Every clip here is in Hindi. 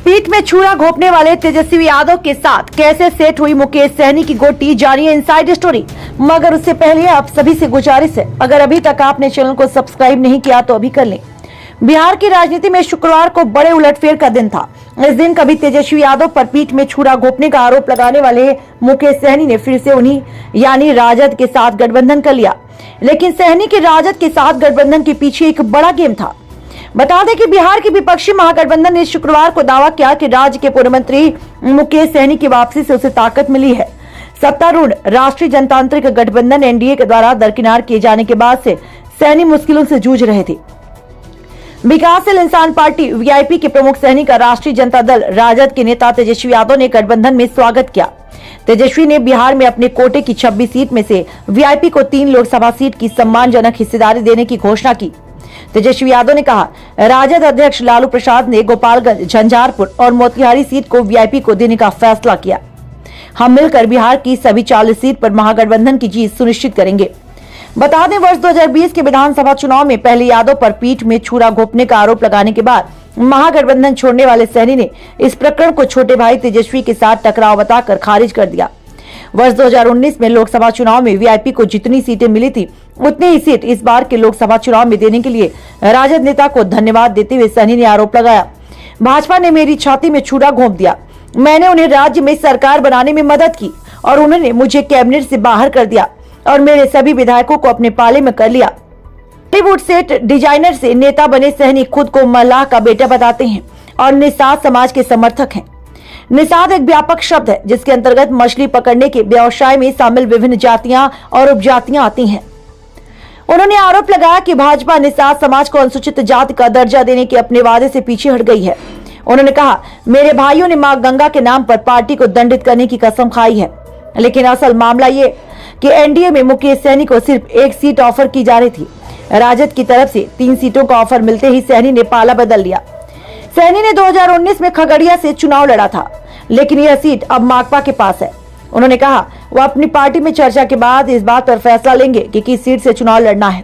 पीठ में छुरा घोंपने वाले तेजस्वी यादव के साथ कैसे सेट हुई मुकेश सहनी की गोटी, जानिए इनसाइड स्टोरी। मगर उससे पहले आप सभी से गुजारिश है, अगर अभी तक आपने चैनल को सब्सक्राइब नहीं किया तो अभी कर लें। बिहार की राजनीति में शुक्रवार को बड़े उलटफेर का दिन था। इस दिन कभी तेजस्वी यादव पर पीठ में छुरा घोंपने का आरोप लगाने वाले मुकेश सहनी ने फिर से उन्हीं यानी राजद के साथ गठबंधन कर लिया। लेकिन सहनी के राजद के साथ गठबंधन के पीछे एक बड़ा गेम था। बता दें कि बिहार के विपक्षी महागठबंधन ने शुक्रवार को दावा किया कि राज्य के पूर्व मंत्री मुकेश सहनी की वापसी से उसे ताकत मिली है। सत्तारूढ़ राष्ट्रीय जनतांत्रिक गठबंधन एनडीए के द्वारा दरकिनार किए जाने के बाद से सहनी मुश्किलों से जूझ रहे थे। विकासशील इंसान पार्टी वीआईपी के प्रमुख सहनी का राष्ट्रीय जनता दल राजद के नेता तेजस्वी यादव ने गठबंधन में स्वागत किया। तेजस्वी ने बिहार में अपने कोटे की 26 सीट में से वीआईपी को 3 लोकसभा सीट की सम्मानजनक हिस्सेदारी देने की घोषणा की। तेजस्वी यादव ने कहा, राजद अध्यक्ष लालू प्रसाद ने गोपालगंज, झंझारपुर और मोतिहारी सीट को वीआईपी को देने का फैसला किया। हम मिलकर बिहार की सभी 40 सीट पर महागठबंधन की जीत सुनिश्चित करेंगे। बता दें, वर्ष 2020 के विधानसभा चुनाव में पहले यादव पर पीठ में छुरा घोंपने का आरोप लगाने के बाद महागठबंधन छोड़ने वाले सहनी ने इस प्रकरण को छोटे भाई तेजस्वी के साथ टकराव बताकर खारिज कर दिया। वर्ष 2019 में लोकसभा चुनाव में वीआईपी को जितनी सीटें मिली थी, उतनी ही सीट इस बार के लोकसभा चुनाव में देने के लिए राजद नेता को धन्यवाद देते हुए सहनी ने आरोप लगाया, भाजपा ने मेरी छाती में छुरा घोंप दिया। मैंने उन्हें राज्य में सरकार बनाने में मदद की और उन्होंने मुझे कैबिनेट से बाहर कर दिया और मेरे सभी विधायकों को अपने पाले में कर लिया। बॉलीवुड सेट डिजाइनर से नेता बने सहनी खुद को मल्लाह का बेटा बताते हैं और निषाद समाज के समर्थक हैं। निषाद एक व्यापक शब्द है जिसके अंतर्गत मछली पकड़ने के व्यवसाय में शामिल विभिन्न जातियां और उपजातियां आती हैं। उन्होंने आरोप लगाया कि भाजपा निषाद समाज को अनुसूचित जाति का दर्जा देने के अपने वादे से पीछे हट गई है। उन्होंने कहा, मेरे भाइयों ने मां गंगा के नाम पर पार्टी को दंडित करने की कसम खाई है, लेकिन असल मामला ये कि एनडीए में मुकेश सहनी को सिर्फ 1 सीट ऑफर की जा रही थी। राजद की तरफ से 3 सीटों का ऑफर मिलते ही सहनी ने पाला बदल लिया। सहनी ने 2019 में खगड़िया से चुनाव लड़ा था, लेकिन यह सीट अब माकपा के पास है। उन्होंने कहा, वह अपनी पार्टी में चर्चा के बाद इस बात पर फैसला लेंगे कि किस सीट से चुनाव लड़ना है।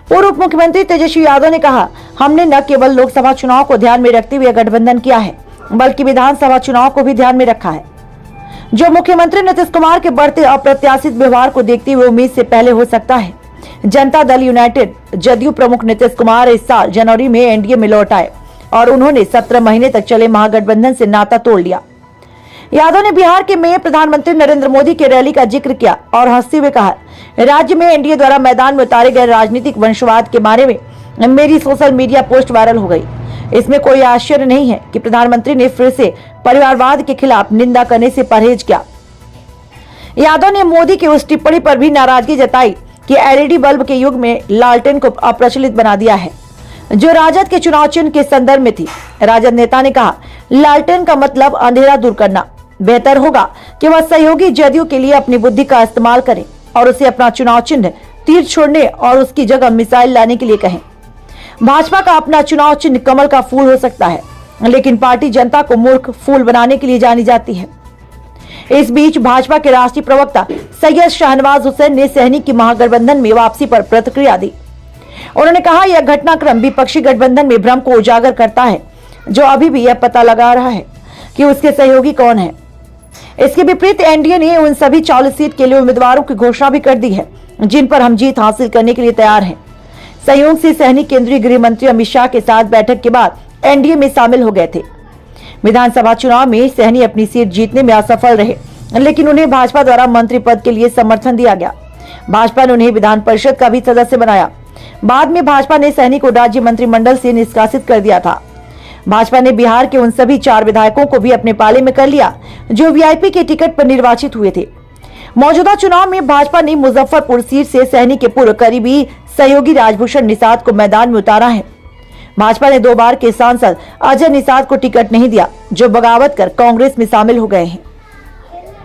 पूर्व उप मुख्यमंत्री तेजस्वी यादव ने कहा, हमने न केवल लोकसभा चुनाव को ध्यान में रखते हुए गठबंधन किया है, बल्कि विधानसभा चुनाव को भी ध्यान में रखा है। जो मुख्यमंत्री नीतीश कुमार के बढ़ते अप्रत्याशित व्यवहार को देखते हुए उम्मीद से पहले हो सकता है। जनता दल यूनाइटेड जदयू प्रमुख नीतीश कुमार इस साल जनवरी में एनडीए में लौट आए और उन्होंने 17 महीने तक चले महागठबंधन से नाता तोड़ लिया। यादव ने बिहार के में प्रधानमंत्री नरेंद्र मोदी के रैली का जिक्र किया और हंसते हुए कहा, राज्य में एनडीए द्वारा मैदान में उतारे गए राजनीतिक वंशवाद के बारे में मेरी सोशल मीडिया पोस्ट वायरल हो गई। इसमें कोई आश्चर्य नहीं है कि प्रधानमंत्री ने फिर से परिवारवाद के खिलाफ निंदा करने से परहेज किया। यादव ने मोदी की उस टिप्पणी पर भी नाराजगी जताई कि एलईडी बल्ब के युग में लालटेन को अप्रचलित बना दिया है, जो राजद के चुनाव चिन्ह के संदर्भ में थी। राजद नेता ने कहा, लालटेन का मतलब अंधेरा दूर करना। बेहतर होगा कि वह सहयोगी जदयू के लिए अपनी बुद्धि का इस्तेमाल करें और उसे अपना चुनाव चिन्ह तीर छोड़ने और उसकी जगह मिसाइल लाने के लिए कहें। भाजपा का अपना चुनाव चिन्ह कमल का फूल हो सकता है, लेकिन पार्टी जनता को मूर्ख फूल बनाने के लिए जानी जाती है। इस बीच भाजपा के राष्ट्रीय प्रवक्ता सैयद शाहनवाज हुसैन ने सहनी की महागठबंधन में वापसी पर प्रतिक्रिया दी। उन्होंने कहा, यह घटनाक्रम विपक्षी गठबंधन में भ्रम को उजागर करता है, जो अभी भी यह पता लगा रहा है कि उसके सहयोगी कौन है। इसके विपरीत एनडीए ने उन सभी 40 सीट के लिए उम्मीदवारों की घोषणा भी कर दी है, जिन पर हम जीत हासिल करने के लिए तैयार हैं। संयोग से सहनी केंद्रीय गृह मंत्री अमित शाह के साथ बैठक के बाद एनडीए में शामिल हो गए थे। विधानसभा चुनाव में सहनी अपनी सीट जीतने में असफल रहे, लेकिन उन्हें भाजपा द्वारा मंत्री पद के लिए समर्थन दिया गया। भाजपा ने उन्हें विधान परिषद का भी सदस्य बनाया। बाद में भाजपा ने सहनी को राज्य मंत्रिमंडल से निष्कासित कर दिया था। भाजपा ने बिहार के उन सभी 4 विधायकों को भी अपने पाले में कर लिया जो वीआईपी के टिकट पर निर्वाचित हुए थे। मौजूदा चुनाव में भाजपा ने मुजफ्फरपुर सीट से सहनी के पूर्व करीबी सहयोगी राजभूषण निषाद को मैदान में उतारा है। भाजपा ने 2 बार के सांसद अजय निषाद को टिकट नहीं दिया, जो बगावत कर कांग्रेस में शामिल हो गए हैं।